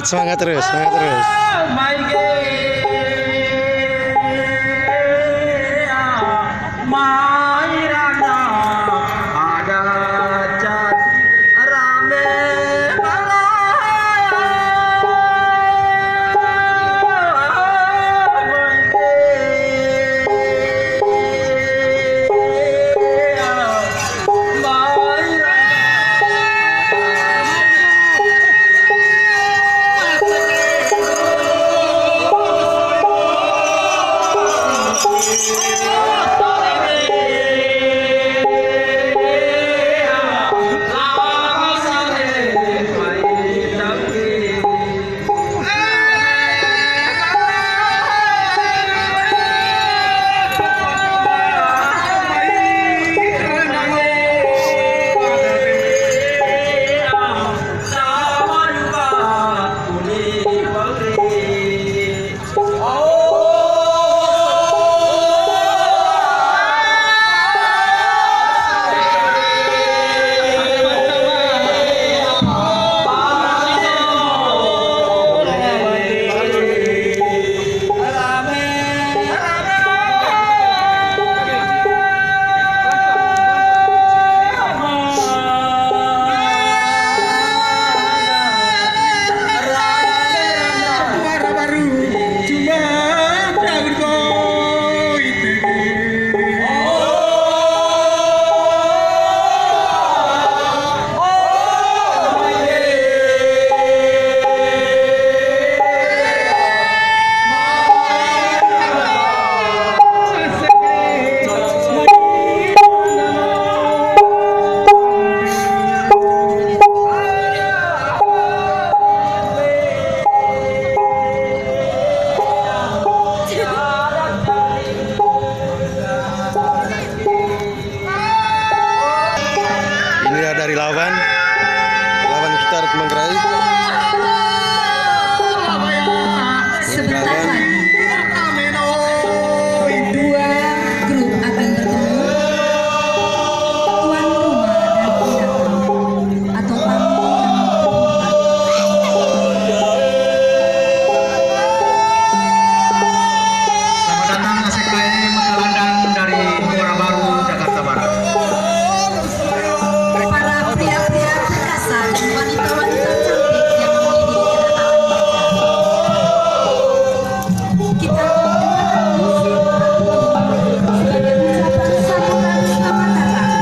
Semangat terus, semangat terus. Mukhtar Manggarai. Sebentar lagi dua grup akan bertemu. Tuan rumah dan pendatang atau tamu yang Selamat datang ASEKAE Mekalandang dari Muara Baru, Jakarta Barat. para pria-pria perkasa dan wanita-wanita cantik yang menghadiri kedatangan kita mendengarkan musik sebagai ucapan sambutan selamat datang.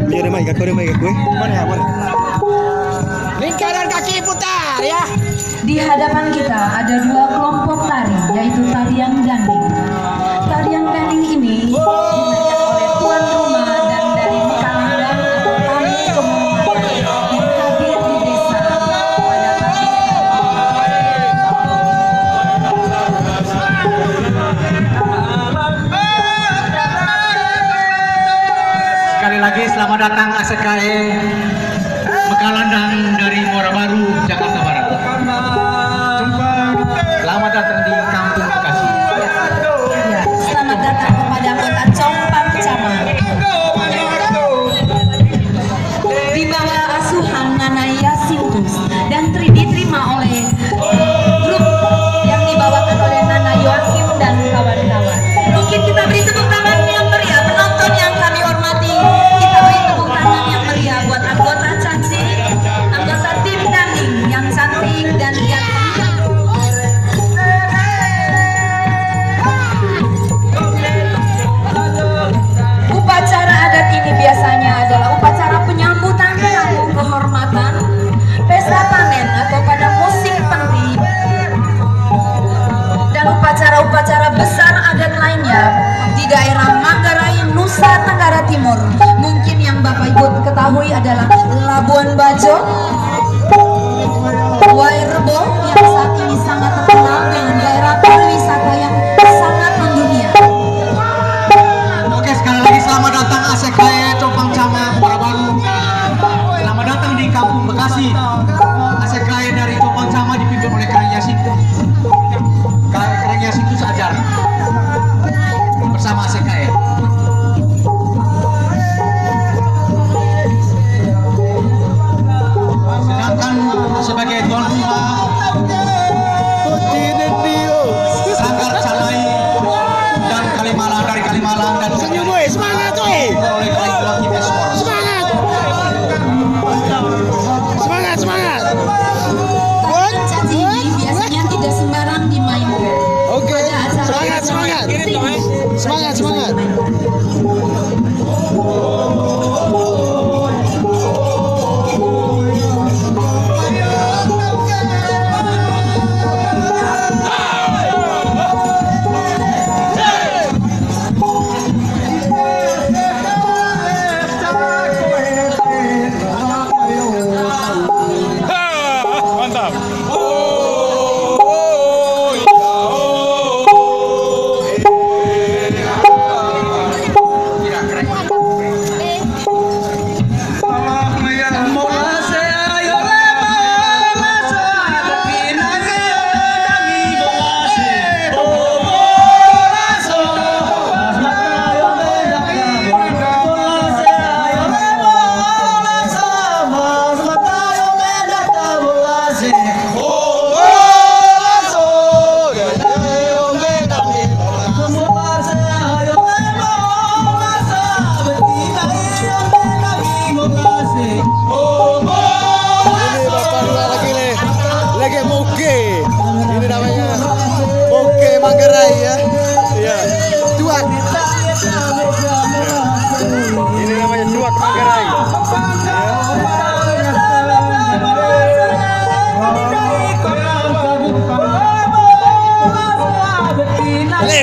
Iya, ada mic gue. Mana ya, mana? Lingkaran kaki putar ya. Di hadapan kita ada dua kelompok tari, yaitu tarian ganding. Tarian ganding ini dimainkan oleh tuan rumah dan dari Mekalandang atau tamu kehormatan yang hadir di desa pada pagi Sekali lagi selamat datang ASEKAE Mekalandang dari Muara Baru, Jakarta Barat. Selamat datang di Kampung Bekasi. Ya, selamat datang kepada kota Compang Caman. Di bawah asuhan Nana Yasintus dan diterima oleh grup yang dibawakan oleh Nana Yoakim dan kawan-kawan. Mungkin kita beri tepuk tangan yang meriah, penonton yang kami hormati. Kita beri tepuk tangan yang meriah buat anggota cantik, anggota tim ganding yang cantik dan ganteng. Upacara adat ini biasanya adalah upacara penyambutan tamu kehormatan, pesta panen atau pada musim penting, dan upacara-upacara besar adat lainnya di daerah Manggarai, Nusa Tenggara Timur. Mungkin yang Bapak Ibu ketahui adalah Labuan Bajo, Wairebo yang saat ini sangat terkenal dengan daerah pariwisata yang sangat mendunia. Oke, sekali lagi selamat datang ASEKAE Compang Caman Muara Baru. Selamat datang di Kampung Bekasi. ASEKAE dari Compang Caman dipimpin oleh Karang Yasintus. Karang Yasintus Ajar bersama ASEKAE. Sedangkan sebagai tuan rumah Sanggar Calai dan Kalimalang dari Kalimalang dan Senyum woi, semangat woi. oleh Kalimalang Team Esport. Semangat. Semangat, semangat. Tarian caci ini biasanya tidak sembarang dimainkan. Oke. Pada acara Semangat, semangat. penting, Semangat, bisa semangat. dimainkan. Mantap.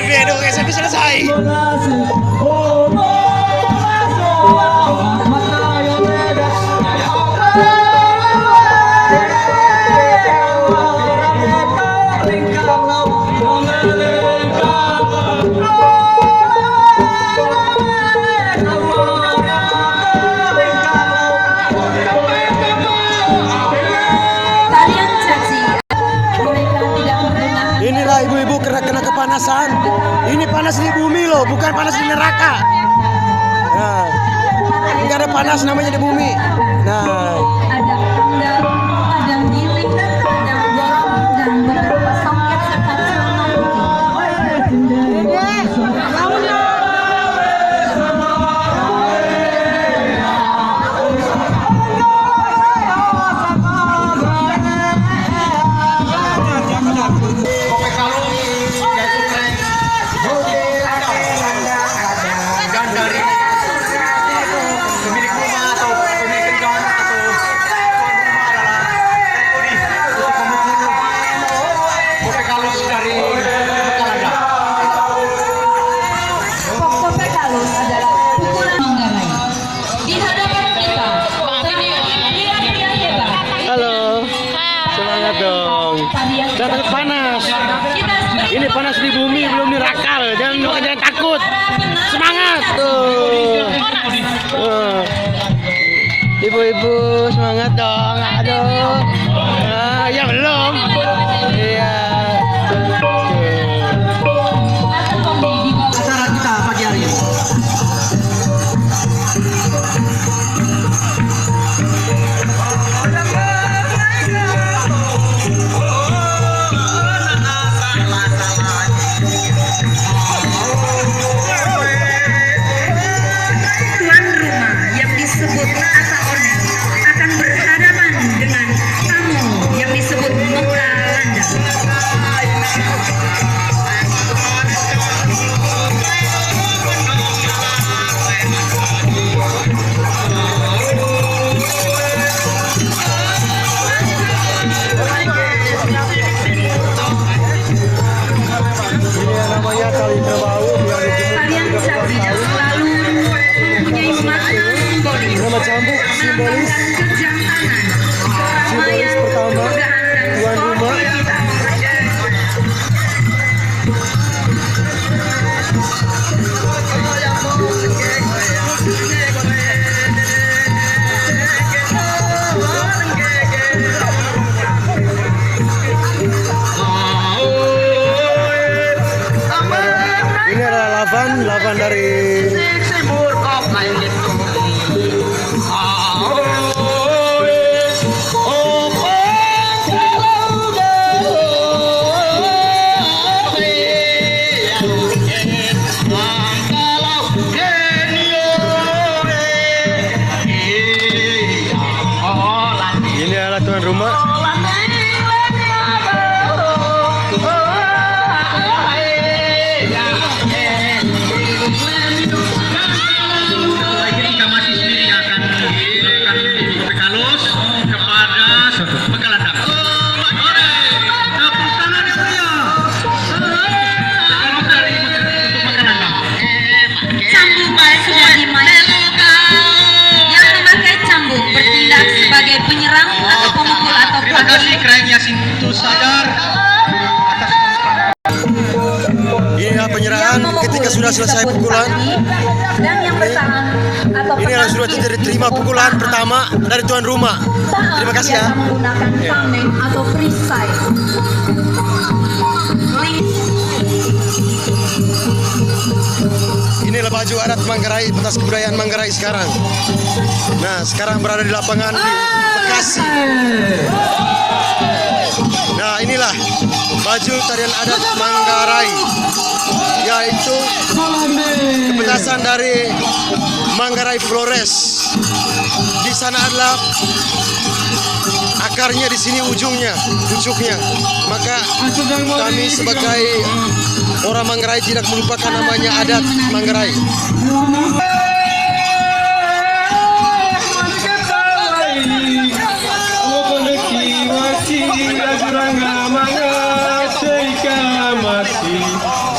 Aduh, sampai selesai. Kalian caci, mereka tidak mendengar. Inilah ibu-ibu kena kepanasan. Ini panas di bumi loh, bukan panas di neraka. Nah, enggak ada panas namanya di bumi. Nah, Ada panggang, ada giling, ada bolong, dan beberapa soket serta celana dan dari pemilik rumah atau pemilik kendaraan atau tuan rumah adalah untuk memukul kope kalus dari Belanda. Kope kalus adalah pukulan Manggarai. Di hadapan kita, pria-pria hebat. halo. Semangat dong. Jangan panas. Ini panas di bumi, belum neraka loh. Jangan takut. Semangat tuh. Ibu-ibu semangat dong. Aduh. Ya belum. Iya. Acara kita pagi hari ini. Tuan rumah yang disebut Ata Onen akan berhadapan dengan tamu yang disebut Mengka Landa. Ini yang namanya tali terbau yang Tarian Sabida selalu mempunyai makna simbolis, nama cambuk simbolis. melambangkan kejantanan, keramaian, pertama, kemegahan, dan tuan rumah. sportivitas. Ini adalah lavan dari ini adalah tuan rumah. Kita masih sendiri akan melakukan kope kalus kepada Belanda. Tepuk tangan yang meriah. Kalus dari untuk Belanda. Cambuk sudah dimainkan. Yang memakai cambuk bertindak sebagai penyerang atau pemukul atau Terima kasih Krain Yasin Sadar atas Inilah penyerahan ketika sudah selesai pukulan. Dan yang bertahan atau Ini adalah sudah diterima pukulan pertama dari tuan rumah. Terima kasih ya. Menggunakan tameng atau freestyle. Inilah baju adat Manggarai, pentas kebudayaan Manggarai sekarang. Nah, sekarang berada di lapangan di Bekasi. Nah, inilah baju tarian adat Manggarai, yaitu kepentasan dari Manggarai Flores. Di sana adalah akarnya, di sini ujungnya, pucuknya. Maka kami sebagai orang Manggarai tidak melupakan namanya adat Manggarai.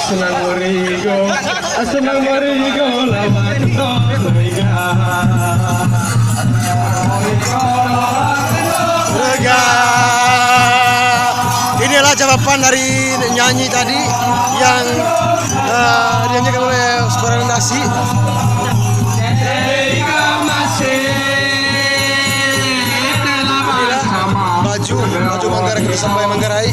senang merigo lawan Rega. Inilah jawaban dari nyanyi tadi yang dinyanyikan oleh Suara Nasi. Baju Manggarai Persebaya Manggarai.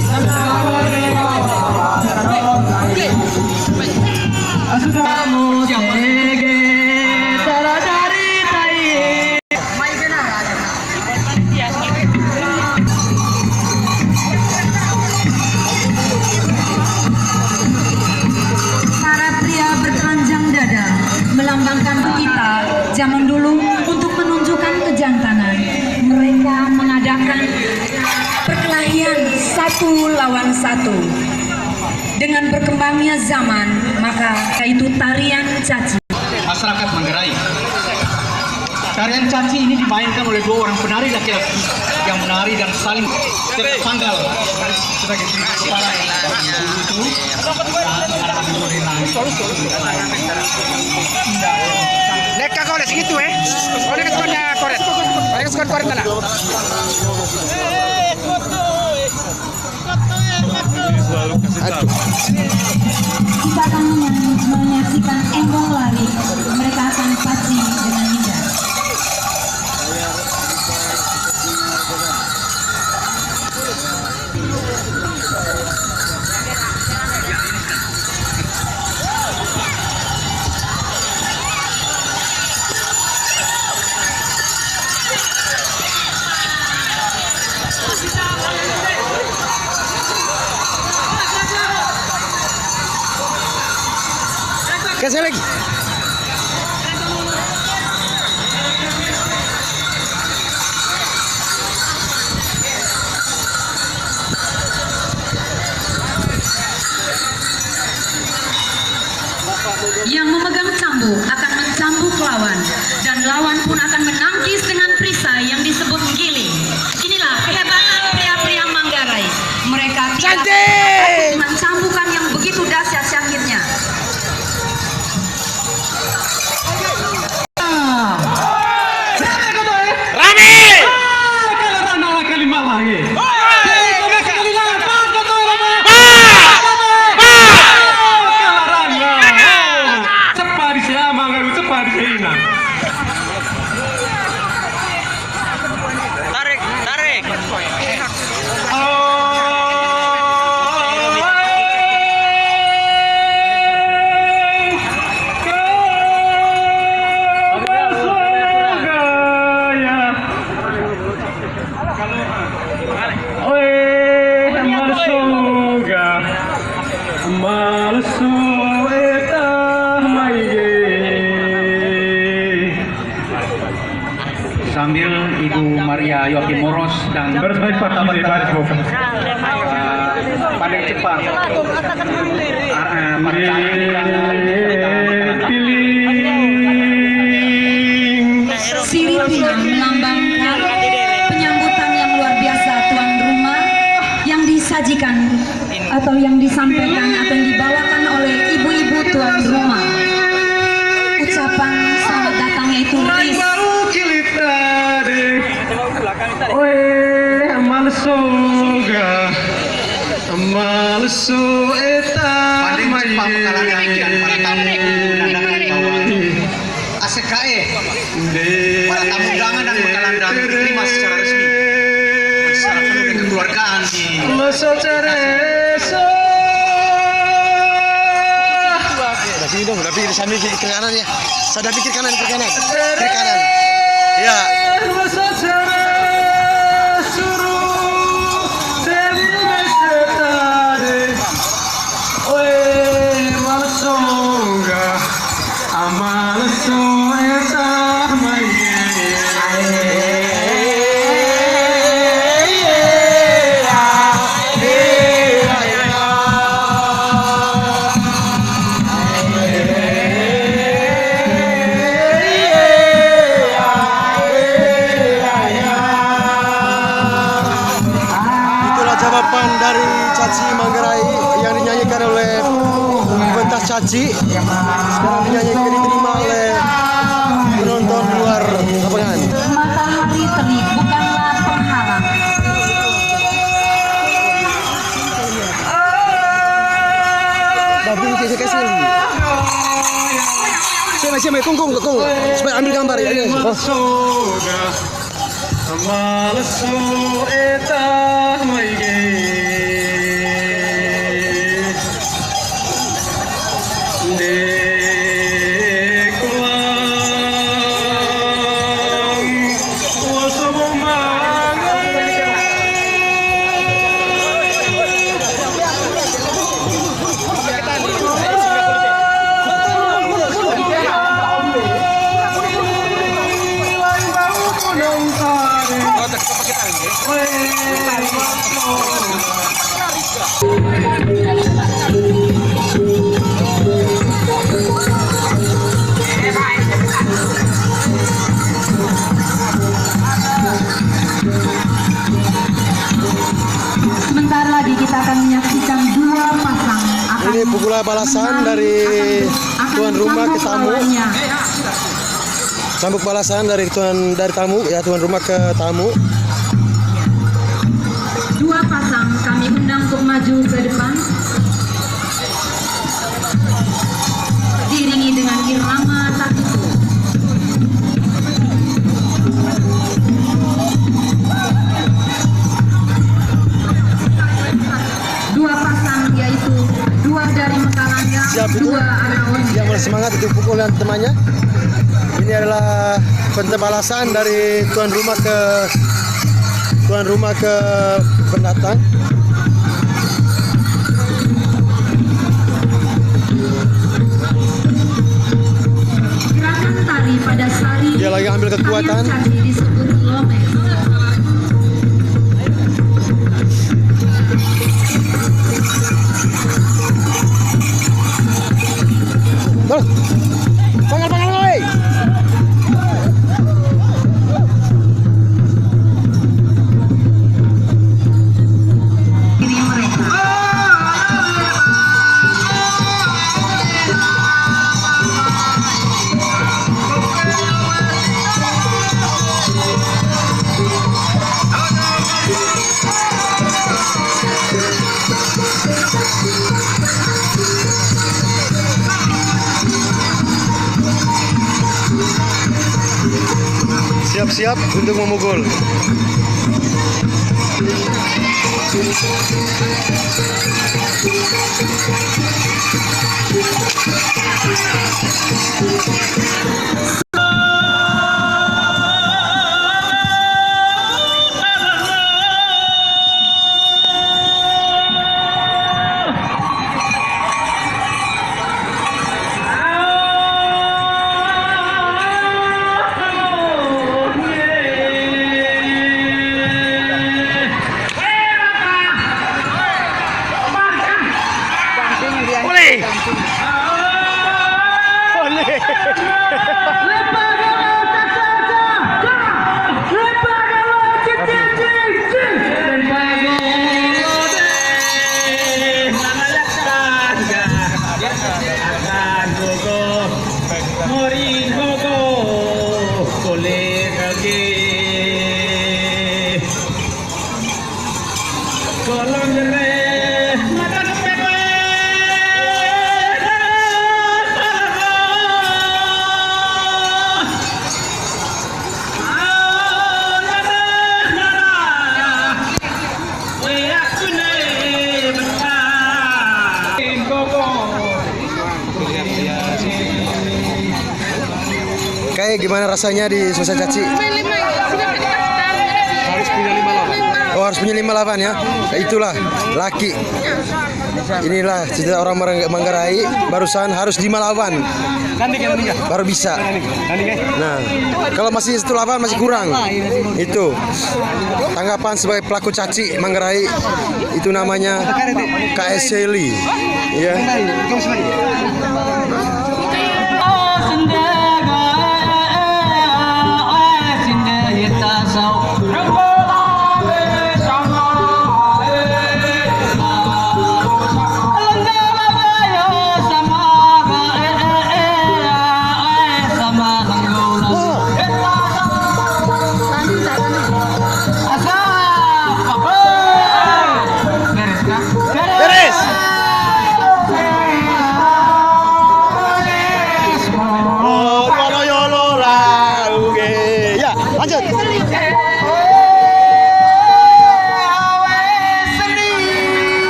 Para pria bertelanjang dada melambangkan kita zaman dulu untuk menunjukkan kejantanan. Mereka mengadakan perkelahian satu lawan satu. Dengan berkembangnya zaman, maka itu tarian caci. Masyarakat Manggarai. Tarian caci ini dimainkan oleh dua orang penari laki-laki yang menari dan saling terpanggal sebagai para itu. Nek kau ada segitu kau nek sekolahnya koret. Kau nek sekolah koret lah. Kita akan menyaksikan embong lari. Mereka akan paci dengan indah. Kasih lagi. Yang memegang cambuk akan mencambuk lawan, dan lawan pun akan menangkis dengan perisai yang disebut giling. Inilah kehebatan pria-pria Manggarai. Mereka tidak takut dengan cambukan yang begitu dahsyat syakirnya. Sambil Ibu Maria Yoki Moros dan pandai cepat Siripnya melambangkan penyambutan yang luar biasa tuan rumah yang disajikan atau yang disampaikan akan dibawakan oleh ibu-ibu tuan rumah. Ucapan selamat datangnya itu ris. ACKE para tamu undangan dan bekalan dan diterima secara resmi dan secara penuh dengan kekeluargaan di Sini dong, tapi sambil kiri kanan ya. Saya pikir kanan, kiri kanan. Kiri kanan. Ya. Jawaban dari Caci Manggarai yang dinyanyikan oleh caci sekarang penyanyi juga diterima oleh penonton luar lapangan. Matahari terik bukanlah penghalang. Tapi saya kasih lagi. Siapa kung supaya ambil gambar ya. Sebentar lagi kita akan menyaksikan dua pasang. Ini pukul balasan dari tuan rumah ke tamu. Cambuk balasan dari tamu ya, tuan rumah ke tamu. Dua pasang kami undang untuk maju ke depan. Diiringi dengan irama tatiku. Dua pasang yaitu dua dari Mekalangga, Siap itu dua Arawan. yang bersemangat itu pukulan temannya. Ini adalah balasan dari tuan rumah ke pendatang. Gerakan tari pada sari. Dia lagi ambil kekuatan. Tari disebut lomeh. Panggil, woi. Diri mereka. Siap-siap untuk memukul. Kayak gimana rasanya di Susah Caci? Oh, harus punya 5 ya. Nah, itulah laki. Inilah cita orang Manggarai, barusan harus 5 lawan. Baru bisa. Nah, kalau masih 1 lawan masih kurang. Itu tanggapan sebagai pelaku caci Manggarai, itu namanya KS Seli. Ya. So